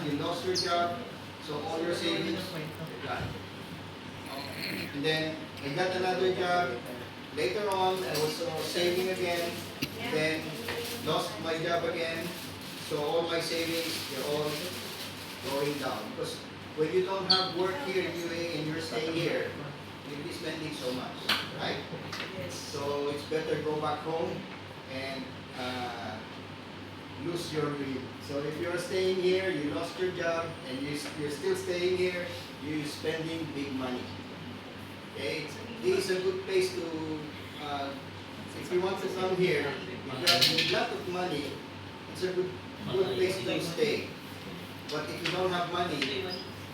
you lost your job, so all your savings, gone. And then I got another job. Later on, I was saving again. Then lost my job again. So all my savings, they're all going down. Because when you don't have work here in UAE and you're staying here, you'll be spending so much, right? So it's better go back home and lose your dream. So if you're staying here, you lost your job, and you're still staying here, you're spending big money. Okay, this is a good place to, if you want to come here, you got a lot of money, it's a good place to stay. But if you don't have money,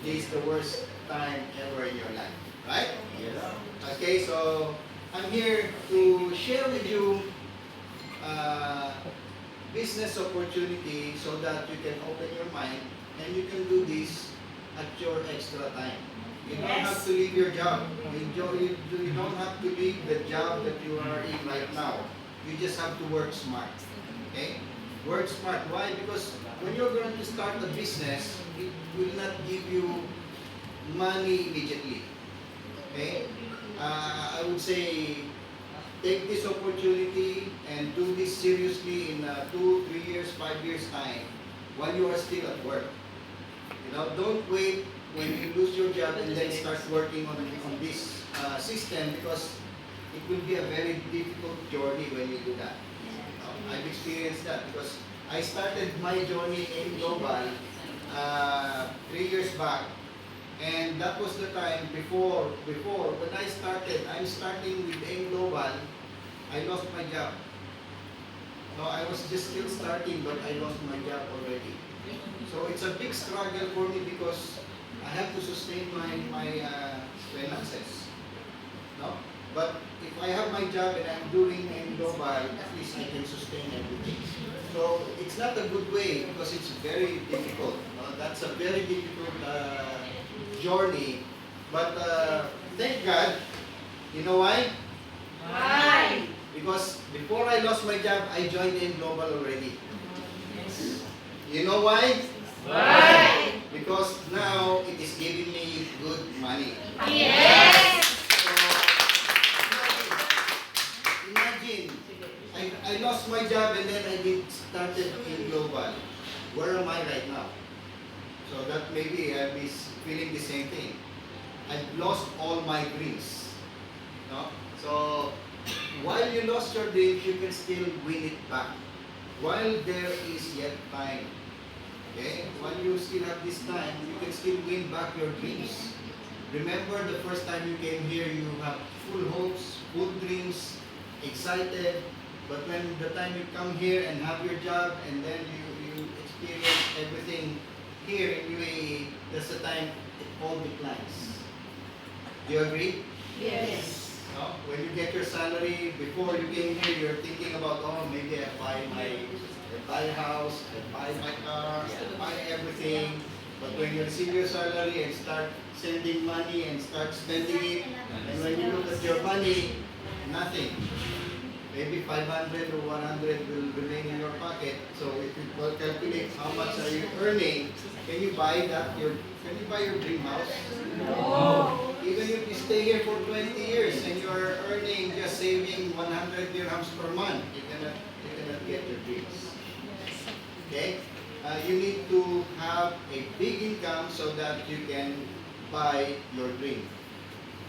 this is the worst time ever in your life, right? Okay, so I'm here to share with you business opportunity so that you can open your mind and you can do this at your extra time. You don't have to leave your job. You don't have to leave the job that you are in right now. You just have to work smart. Okay? Work smart. Why? Because when you're going to start a business, it will not give you money immediately. Okay? I would say take this opportunity and do this seriously in 2, 3 years, 5 years time while you are still at work. You know, don't wait when you lose your job and then start working on this system, because it will be a very difficult journey when you do that. I've experienced that because I started my journey in global 3 years back, and that was the time before when I started. I'm starting with AIM Global. I lost my job. So I was just still starting, but I lost my job already. So it's a big struggle for me because I have to sustain my finances. No? But if I have my job and I'm doing AIM Global, at least I can sustain everything. So it's not a good way because it's very difficult. That's a very difficult journey. But thank God. You know why? Why? Because before I lost my job, I joined AIM Global already. You know why? Why? Because now it is giving me good money. Yes! So, imagine, I lost my job and then I started AIM Global. Where am I right now? So that maybe I'll be feeling the same thing. I've lost all my dreams. No? So while you lost your dreams, you can still win it back. While there is yet time. Okay? While you still have this time, you can still win back your dreams. Remember the first time you came here, you have full hopes, full dreams, excited. But when the time you come here and have your job and then you experience everything here in UAE, that's the time it all declines. Do you agree? Yes. No? When you get your salary, before you came here, you're thinking about, oh, maybe I buy a house, I buy my car, I buy everything. But when you receive your salary and start sending money and start spending it, and when you look at your money, nothing. Maybe 500 or 100 will remain in your pocket. So if you calculate how much are you earning, can you buy your dream house? No. Even if you stay here for 20 years and you are earning, just saving 100 dirhams per month, you cannot get your dreams. Okay? You need to have a big income so that you can buy your dream.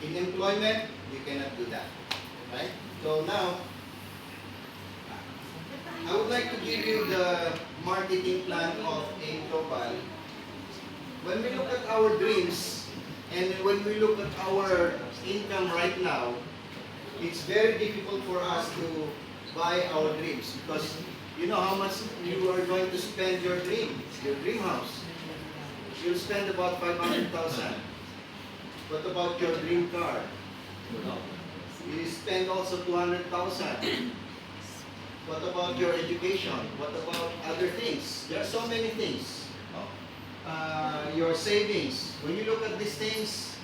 In employment, you cannot do that. Right? So now, I would like to give you the marketing plan of AIM Global. When we look at our dreams and when we look at our income right now, it's very difficult for us to buy our dreams because you know how much you are going to spend your dream house. You'll spend about 500,000. What about your dream car? You spend also 200,000. What about your education? What about other things? There are so many things. Your savings. When you look at these things,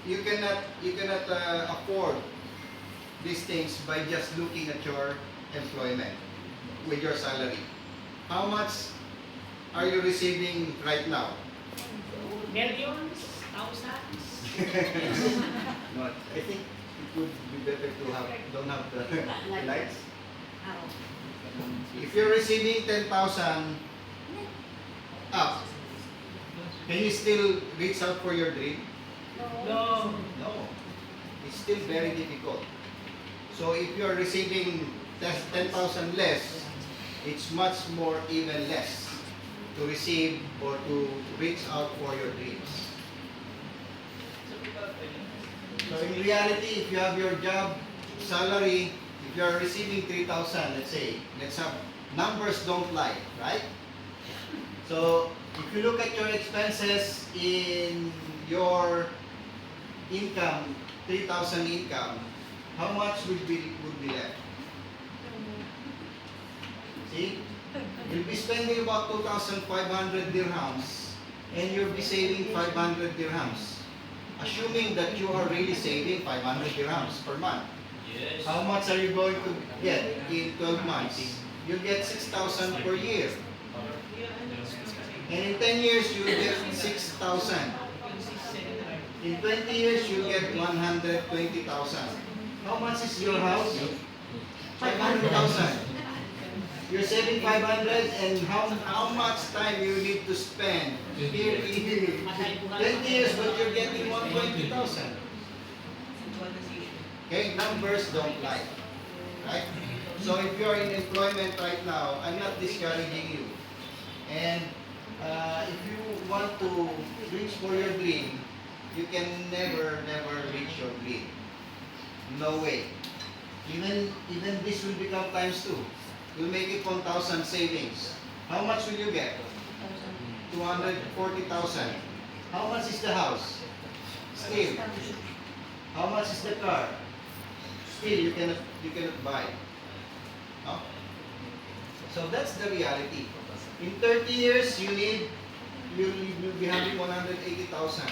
you cannot afford these things by just looking at your employment with your salary. How much are you receiving right now? Millions, thousands. No, I think it would be better to have, don't have the lights. If you're receiving 10,000 up, can you still reach out for your dream? No. No. It's still very difficult. So if you're receiving 10,000 less, it's much more even less to receive or to reach out for your dreams. So in reality, if you have your job, salary, if you are receiving 3,000, let's have numbers don't lie, right? So if you look at your expenses in your income, 3,000 income, how much would be left? See? You'll be spending about 2,500 dirhams and you'll be saving 500 dirhams. Assuming that you are really saving 500 dirhams per month. Yes. How much are you going to get in 12 months? You'll get 6,000 per year. And in 10 years, you'll get 6,000. In 20 years, you'll get 120,000. How much is your house? 500,000. You're saving 500, and how much time you need to spend here in 20 years, but you're getting 120,000. Okay, numbers don't lie, right? So if you're in employment right now, I'm not discouraging you. And if you want to reach for your dream, you can never reach your dream. No way. Even this will become times 2. You'll make it 1,000 savings. How much will you get? 240,000. How much is the house? Still. How much is the car? Still, you cannot buy. No? So that's the reality. In 30 years, you'll be having 180,000.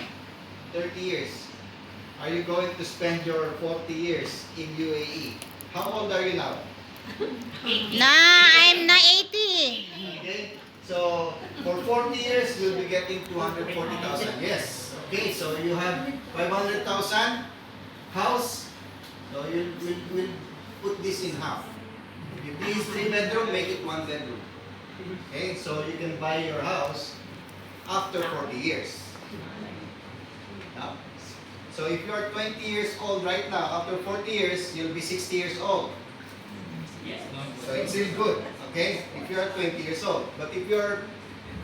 30 years. Are you going to spend your 40 years in UAE? How old are you now? I'm na 80. Okay, so for 40 years, you'll be getting 240,000. Yes. Okay, so you have 500,000 house. So we'll put this in half. If this is 3 bedroom, make it 1 bedroom. Okay, so you can buy your house after 40 years. Now, so if you are 20 years old right now, after 40 years, you'll be 60 years old. So it's still good, okay, if you are 20 years old. But if you are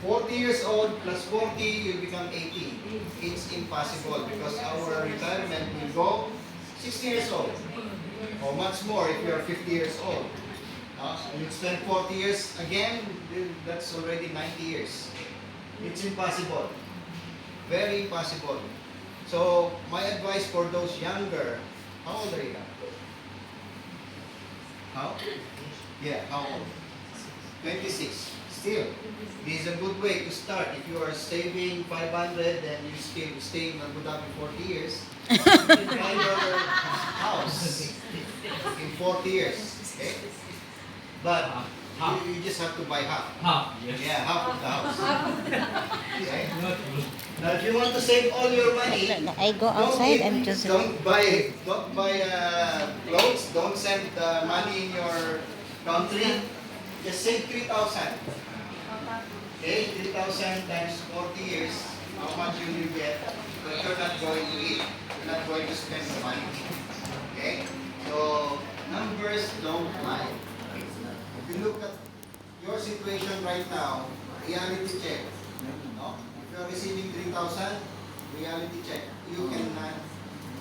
40 years old plus 40, you'll become 80. It's impossible because our retirement will go 60 years old. Or much more if you are 50 years old. You spend 40 years again, that's already 90 years. It's impossible. Very impossible. So my advice for those younger, how old are you now? How? Yeah, how old? 26. Still, this is a good way to start. If you are saving 500 and you still stay in Abu Dhabi 40 years, you can buy your house in 40 years. Okay? But you just have to buy half. Half, yes. Yeah, half of the house. Okay? Now, if you want to save all your money, I go outside and just don't buy clothes. Don't send money in your country. Just save 3,000. Okay, 3,000 times 40 years. How much will you get? But you're not going to eat. You're not going to spend the money. Okay. So numbers don't lie. If you look at your situation right now, reality check. No? If you are receiving 3,000, reality check. You cannot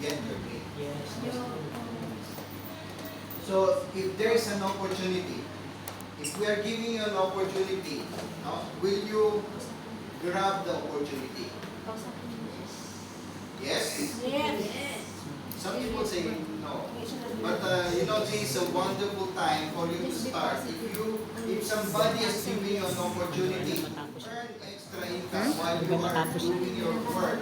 get your pay. So if there is an opportunity, if we are giving you an opportunity, no, will you grab the opportunity? Yes? Some people say no. But this is a wonderful time for you to start. If somebody is giving you an opportunity, earn extra income while you are doing your work.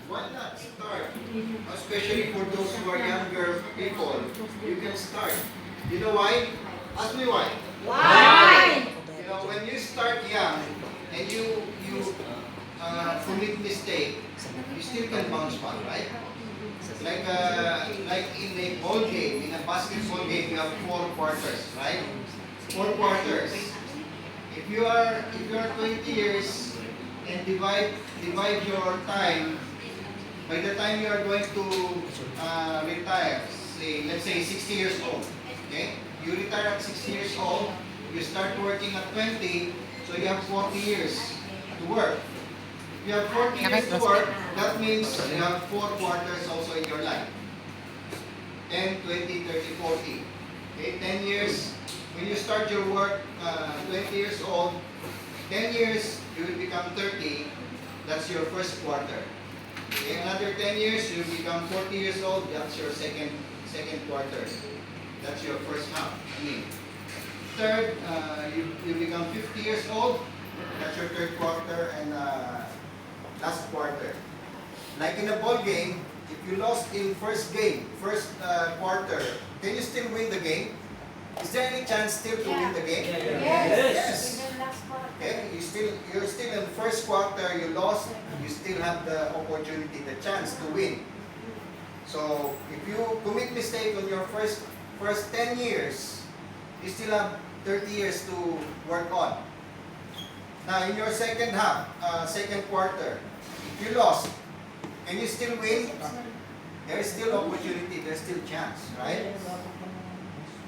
Why not start? Especially for those who are younger people, you can start. You know why? Ask me why. Why? start young and you commit mistake, you still can bounce back, right? Like in a ball game, in a basketball game, you have 4 quarters, right? 4 quarters. If you are 20 years and divide your time, by the time you are going to retire, let's say 60 years old, okay? You retire at 60 years old, you start working at 20, so you have 40 years to work. If you have 40 years to work, that means you have 4 quarters also in your life. 10, 20, 30, 40. Okay, 10 years. When you start your work, 20 years old, 10 years, you will become 30. That's your first quarter. Okay, another 10 years, you become 40 years old. That's your second quarter. That's your first half. Third, you become 50 years old. That's your third quarter and last quarter. Like in a ball game, if you lost in first quarter, can you still win the game? Is there any chance still to win the game? Yes. Okay, you're still in first quarter, you lost, you still have the opportunity, the chance to win. So if you commit mistake on your first 10 years, you still have 30 years to work on. Now in your second half, second quarter, if you lost, can you still win? There is still opportunity, there's still chance, right?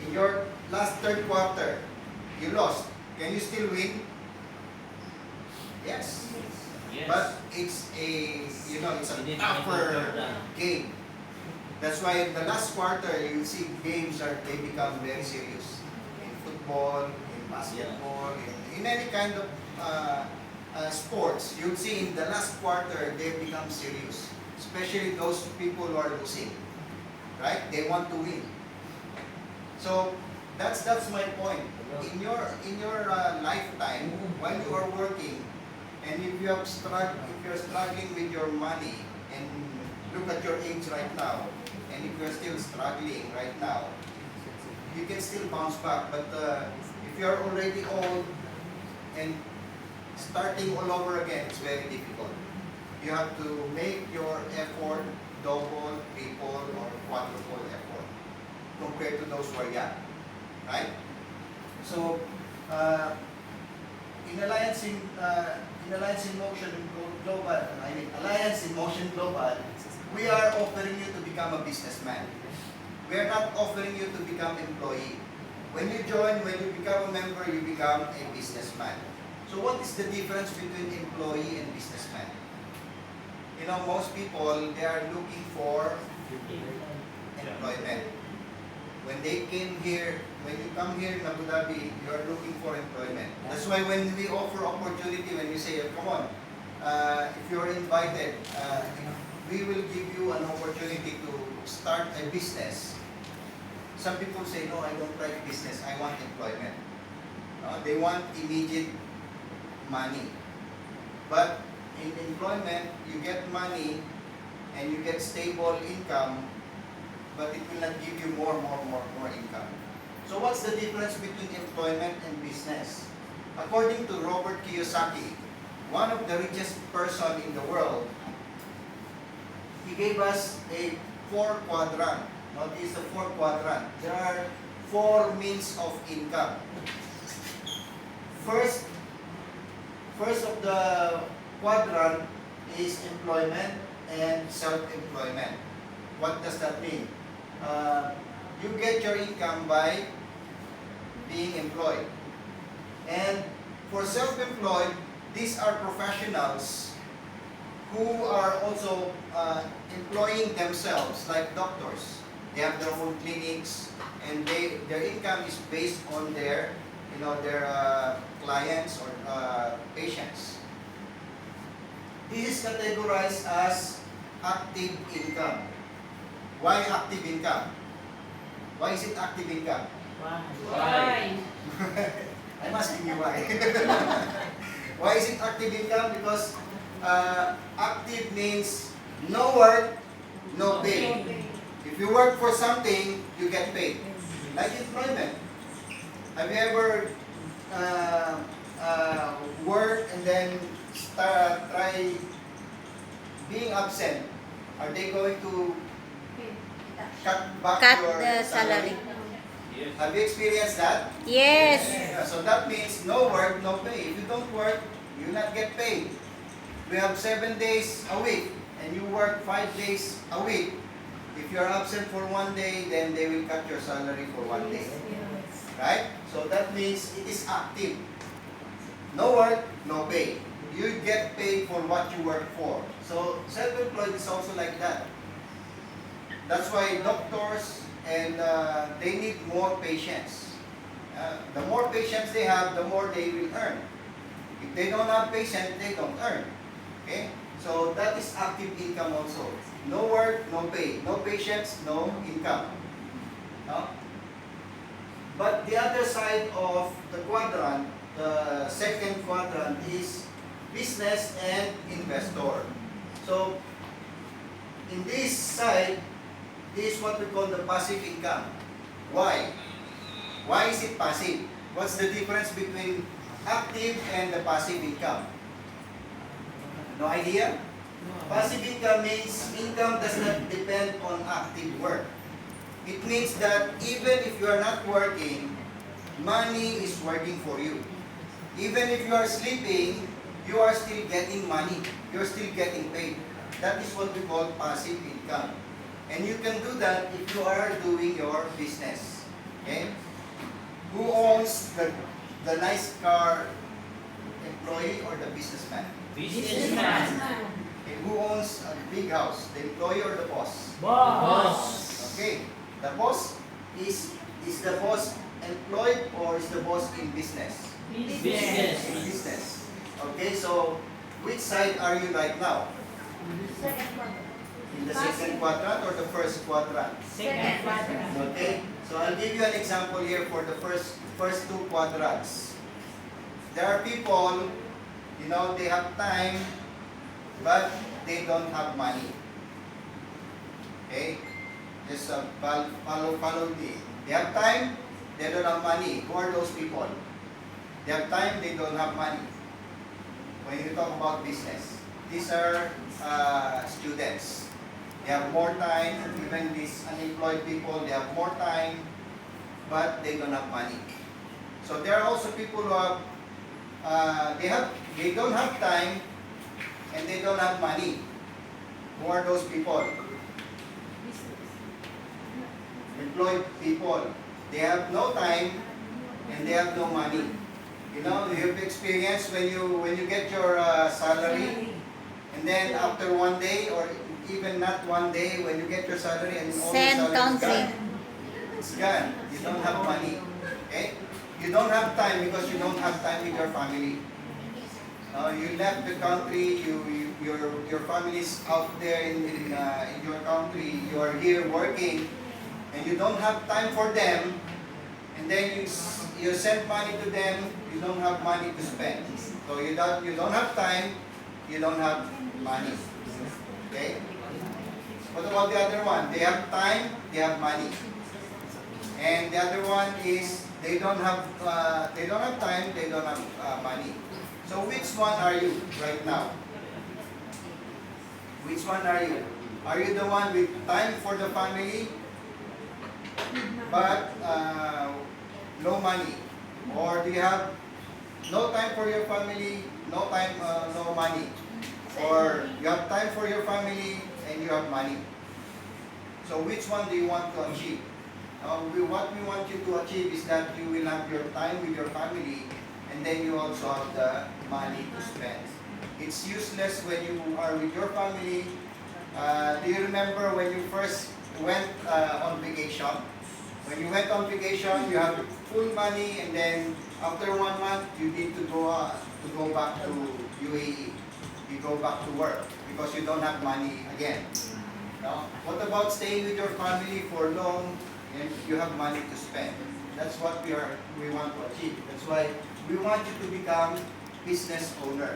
In your last third quarter, you lost. Can you still win? Yes. But it's a tougher game. That's why in the last quarter, you see games they become very serious. In football, in basketball, in any kind of sports, you'll see in the last quarter, they become serious. Especially those people who are losing. Right? They want to win. So that's my point. In your lifetime, while you are working, and if you're struggling with your money, and look at your age right now, and if you're still struggling right now, you can still bounce back. But if you're already old and starting all over again, it's very difficult. You have to make your effort double, triple, or quadruple effort compared to those who are young, right? So, in Alliance in Motion Global, Alliance in Motion Global, we are offering you to become a businessman. We are not offering you to become employee. When you join, when you become a member, you become a businessman. So, what is the difference between employee and businessman? You know, most people, they are looking for employment. When they came here, when you come here in Abu Dhabi, you are looking for employment. That's why when we offer opportunity, when you say, come on, if you are invited, we will give you an opportunity to start a business. Some people say, no, I don't like business, I want employment. They want immediate money. But in employment, you get money and you get stable income, but it will not give you more income. So what's the difference between employment and business? According to Robert Kiyosaki, one of the richest person in the world, he gave us a 4-quadrant. Now this is a 4-quadrant. There are 4 means of income. First of the quadrant is employment and self-employment. What does that mean? You get your income by being employed. And for self-employed, these are professionals who are also employing themselves, like doctors. They have their own clinics, and their income is based on their clients or patients. This is categorized as active income. Why active income? Why is it active income? Why? I'm asking you why. Why is it active income? Because active means no work, no pay. If you work for something, you get paid. Like employment. Have you ever absent, are they going to cut back Cut your the salary. Have you experienced that? Yes. Yeah, so that means no work, no pay. If you don't work, you not get paid. We have 7 days a week, and you work 5 days a week. If you are absent for 1 day, then they will cut your salary for 1 day. Right? So that means it is active. No work, no pay. You get paid for what you work for. So self-employed is also like that. That's why doctors and they need more patience. The more patience they have, the more they will earn. If they don't have patience, they don't earn. Okay? So that is active income also. No work, no pay. No patience, no income. No? But the other side of the quadrant, the second quadrant, is business and investor. So in this side, this is what we call the passive income. Why? Why is it passive? What's the difference between active and the passive income? No idea? Passive income means income does not depend on active work. It means that even if you are not working, money is working for you. Even if you are sleeping, you are still getting money. You are still getting paid. That is what we call passive income. And you can do that if you are doing your business. Okay? Who owns the nice car? Employee or the businessman? Businessman. Okay, who owns a big house? The employee or the boss? Boss. Okay. The boss is the boss employed or is the boss in business? Business. In business. Okay, so which side are you right now? In the second quadrant or the first quadrant? Second quadrant. Okay, so I'll give you an example here for the first two quadrants. There are people, you know, they have time, but they don't have money. Okay, just follow me. They have time, they don't have money. Who are those people? They have time, they don't have money. When you talk about business, these are students. They have more time, even these unemployed people, they have more time, but they don't have money. So there are also people who have, they don't have time, and they don't have money. Who are those people? Employed people. They have no time, and they have no money. You know, you have experienced when you get your salary, and then after 1 day or even not 1 day, when you get your salary and all your Send salary is country. gone, it's gone. You don't have money. Okay? You don't have time because you don't have time with your family. You left the country. Your family is out there in your country. You are here working, and you don't have time for them. And then you send money to them. You don't have money to spend. So you don't have time. You don't have money. Okay? What about the other one? They have time, they have money. And the other one is they don't have time, they don't have money. So which one are you right now? Which one are you? Are you the one with time for the family, but no money? Or do you have no time for your family, no time, no money? Or you have time for your family and you have money? So which one do you want to achieve? What we want you to achieve is that you will have your time with your family, and then you also have the money to spend. It's useless when you are with your family. Do you remember when you first went on vacation? When you went on vacation, you have full money, and then after 1 month, you need to go back to UAE. You go back to work because you don't have money again. No? What about staying with your family for long and you have money to spend? That's what we want to achieve. That's why we want you to become business owner.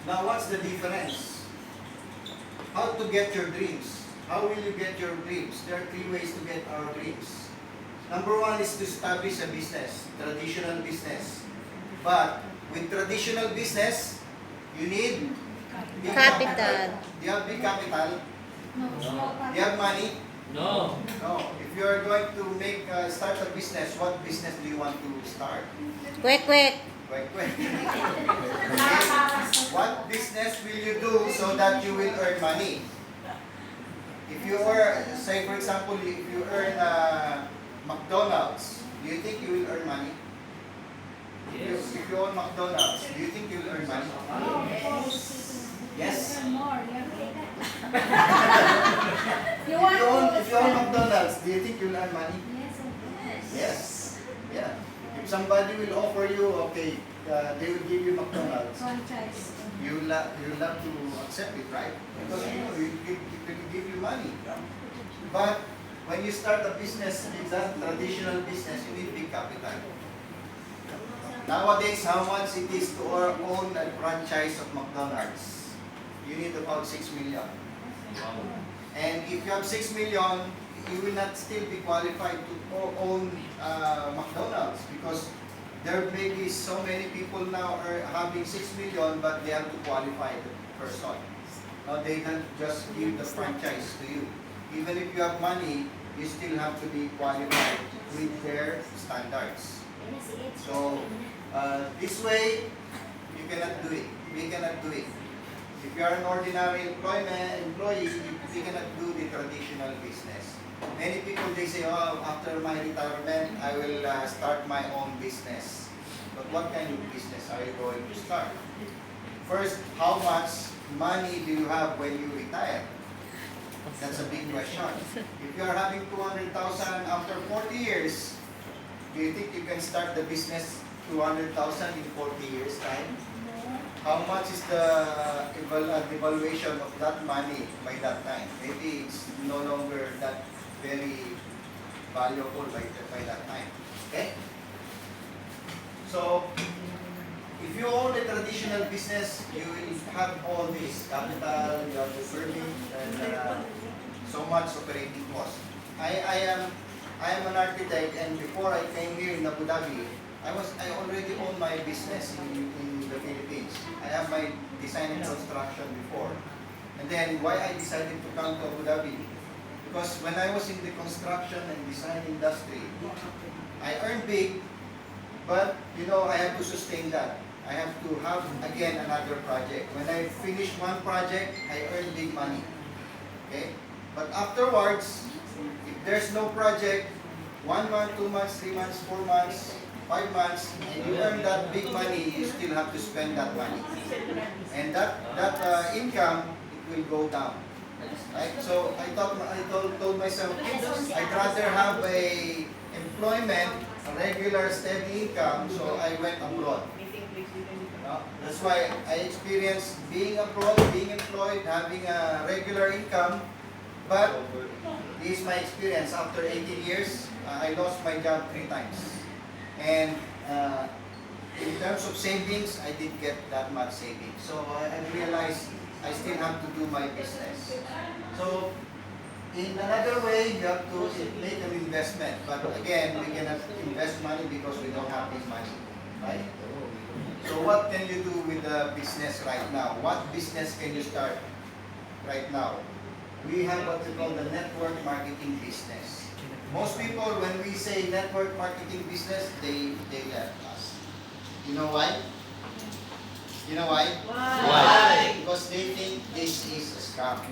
Now, what's the difference? How to get your dreams? How will you get your dreams? There are 3 ways to get our dreams. Number 1 is to establish a business, traditional business. But with traditional business, you need big Capital. Do you have big capital? No. Do you have money? No. No. If you are going to make start a business, what business do you want to start? Quick, quick. Quick. What business will you do so that you will earn money? If you earn, say for example, if you earn McDonald's, do you think you will earn money? Yes. If you own McDonald's, do you think you will earn money? Yes. If you own McDonald's, do you think you will earn money? Yes. Yeah. If somebody will offer you, okay, they will give you McDonald's, you will have to accept it, right? Because you know it will give you money. But when you start a business, it's a traditional business, you need big capital. Nowadays, how much it is to own a franchise of McDonald's? You need about 6 million. And if you have 6 million, you will not still be qualified to own McDonald's because there may be so many people now are having 6 million, but they have to qualify the person. Now they don't just give the franchise to you. Even if you have money, you still have to be qualified with their standards. So this way, you cannot do it. We cannot do it. If you are an ordinary employee, you cannot do the traditional business. Many people, they say, oh, after my retirement, I will start my own business. But what kind of business are you going to start? First, how much money do you have when you retire? That's a big question. If you are having 200,000 after 40 years, do you think you can start the business 200,000 in 40 years time? How much is the evaluation of that money by that time? Maybe it's no longer that very valuable by that time. Okay? So, if you own a traditional business, you will have all this capital, you have the permit, and so much operating cost. I am an architect, and before I came here in Abu Dhabi, I already owned my business in the Philippines. I have my design and construction before. And then why I decided to come to Abu Dhabi? Because when I was in the construction and design industry, I earned big, but you know, I have to sustain that. I have to have again another project. When I finish one project, I earn big money. Okay? But afterwards, if there's no project, 1 month, 2 months, 3 months, 4 months, 5 months, and you earn that big money, you still have to spend that money. And that income, it will go down. Right? So I told myself, I'd rather have a employment, a regular steady income, so I went abroad. That's why I experienced being abroad, being employed, having a regular income. But this is my experience. After 18 years, I lost my job 3 times. And in terms of savings, I didn't get that much savings. So I realized I still have to do my business. So in another way, you have to make an investment. But again, we cannot invest money because we don't have this money. Right? So what can you do with the business right now? What business can you start right now? We have what we call the network marketing business. Most people, when we say network marketing business, they left us. You know why? You know why? Why? Because they think this is a scam.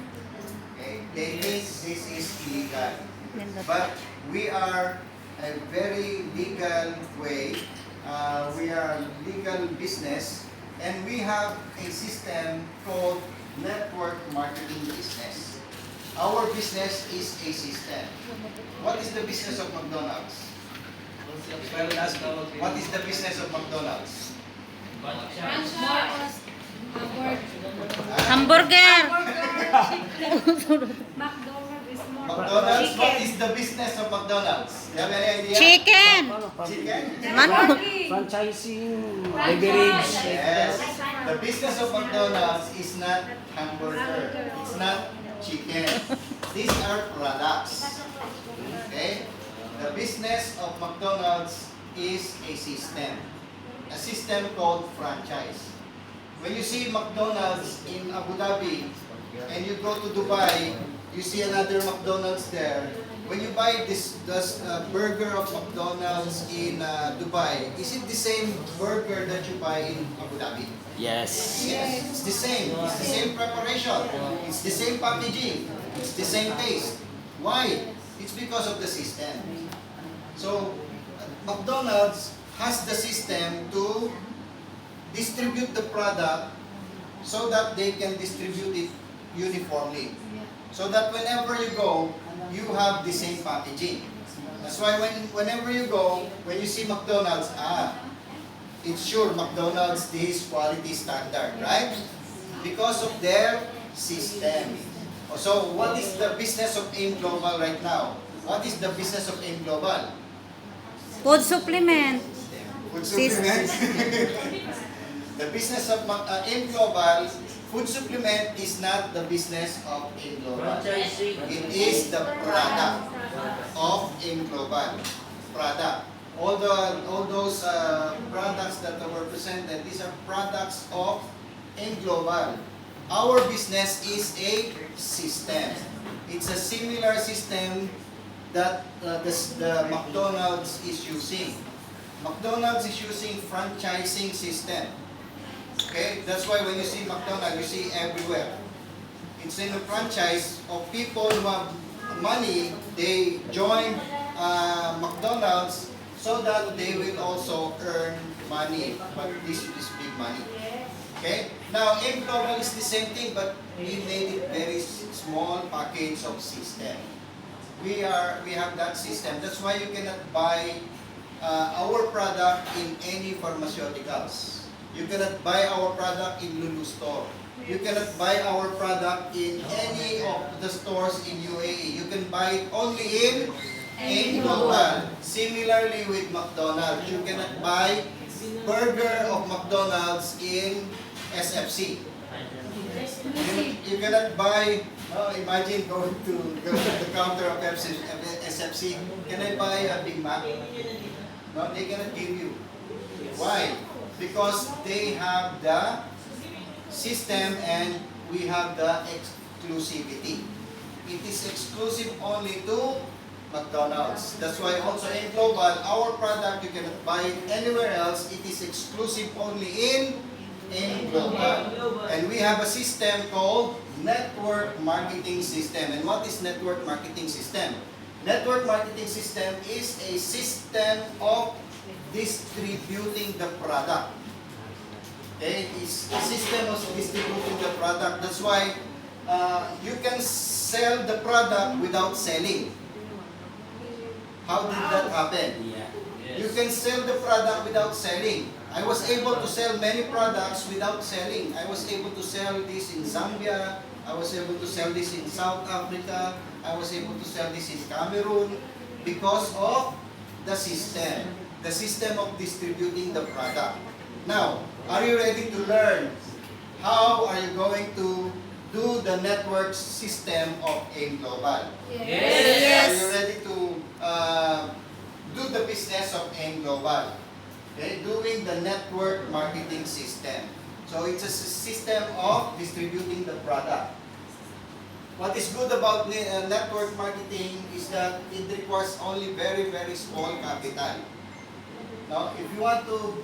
Okay? They think this is illegal. But we are a very legal way. We are a legal business, and we have a system called network marketing business. Our business is a system. What is the business of McDonald's? What is the business of McDonald's? Hamburger. McDonald's, what is the business of McDonald's? Do you have any idea? Chicken. Chicken? Manok. Franchising, beverage. Yes. The business of McDonald's is not hamburger. It's not chicken. These are products. Okay? The business of McDonald's is a system. a system called franchise. When you see McDonald's in Abu Dhabi and you go to Dubai, you see another McDonald's there. When you buy this burger of McDonald's in Dubai, is it the same burger that you buy in Abu Dhabi? Yes. Yes, it's the same. It's the same preparation. It's the same packaging. It's the same taste. Why? It's because of the system. So, McDonald's has the system to distribute the product so that they can distribute it uniformly. So that whenever you go, you have the same packaging. That's why whenever you go, when you see McDonald's, it's sure McDonald's this quality standard, right? Because of their system. So what is the business of AIM Global right now? What is the business of AIM Global? Food supplement. Food supplement. The business of AIM Global, food supplement is not the business of AIM Global. Franchising. It is the product of AIM Global. Product. All those products that were presented, these are products of AIM Global. Our business is a system. It's a similar system that the McDonald's is using. McDonald's is using franchising system. Okay, that's why when you see McDonald's, you see everywhere. It's in a franchise of people who have money. They join McDonald's so that they will also earn money. But this is big money. Okay. Now, AIM Global is the same thing, but we made it very small package of system. We have that system. That's why you cannot buy our product in any pharmaceuticals. You cannot buy our product in Lulu store. You cannot buy our product in any of the stores in UAE. You can buy it only in AIM Global. Similarly with McDonald's, you cannot buy burger of McDonald's in SFC. You cannot buy, imagine going to the counter of SFC, can I buy a Big Mac? No, they cannot give you. Why? Because they have the system and we have the exclusivity. It is exclusive only to McDonald's. That's why also in Global, our product, you cannot buy it anywhere else. It is exclusive only in Global. And we have a system called Network Marketing System. And what is Network Marketing System? Network Marketing System is a system of distributing the product. Okay, it's a system of distributing the product. That's why you can sell the product without selling. How did that happen? You can sell the product without selling. I was able to sell many products without selling. I was able to sell this in Zambia. I was able to sell this in South Africa. I was able to sell this in Cameroon because of the system. The system of distributing the product. Now, are you ready to learn how are you going to do the network system of AIM Global? Yes. Are you ready to do the business of AIM Global? Okay, doing the network marketing system. So it's a system of distributing the product. What is good about network marketing is that it requires only very, very small capital. Now, if you want to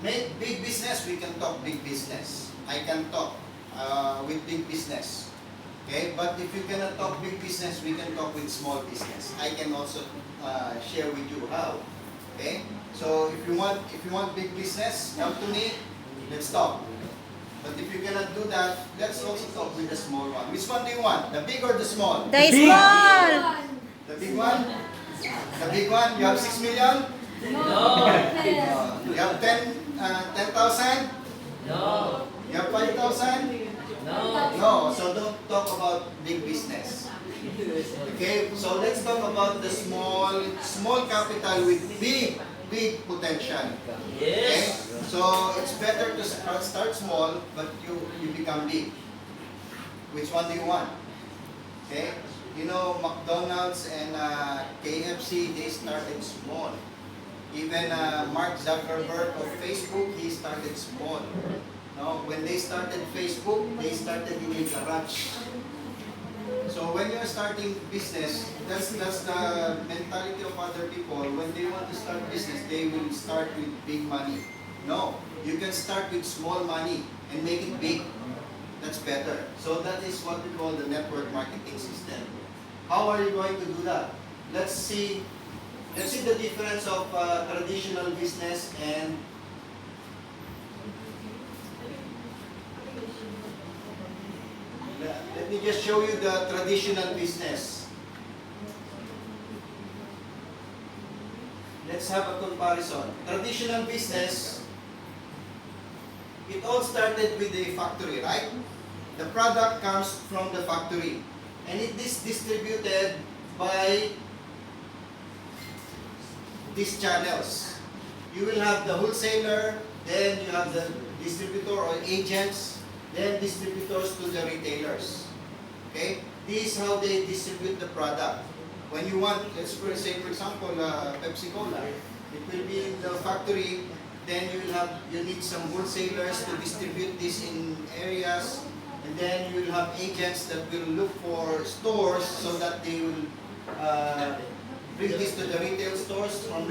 make big business, we can talk big business. I can talk with big business. Okay, but if you cannot talk big business, we can talk with small business. I can also share with you how. Okay, so if you want big business, come to me. Let's talk. But if you cannot do that, let's also talk with the small one. Which one do you want? The big or the small? The small. The big one? The big one? You have 6 million? No. You have 10,000? No. You have 5,000? No. No, so don't talk about big business. Okay, so let's talk about the small capital with big potential. Okay, Yes. so it's better to start small, but you become big. Which one do you want? Okay, you know McDonald's and KFC, they started small. Even Mark Zuckerberg of Facebook, he started small. No, when they started Facebook, they started in a garage. So when you're starting business, that's the mentality of other people. When they want to start business, they will start with big money. No, you can start with small money and make it big. That's better. So that is what we call the network marketing system. How are you going to do that? Let's see the difference of traditional business and let me just show you the traditional business. Let's have a comparison. Traditional business, it all started with a factory, right? The product comes from the factory and it is distributed by these channels. You will have the wholesaler, then you have the distributor or agents, then distributors to the retailers. Okay? This is how they distribute the product. When you want, let's say for example, Pepsi Cola, it will be in the factory, then you need some wholesalers to distribute this in areas, and then you will have agents that will look for stores so that they will bring this to the retail stores. From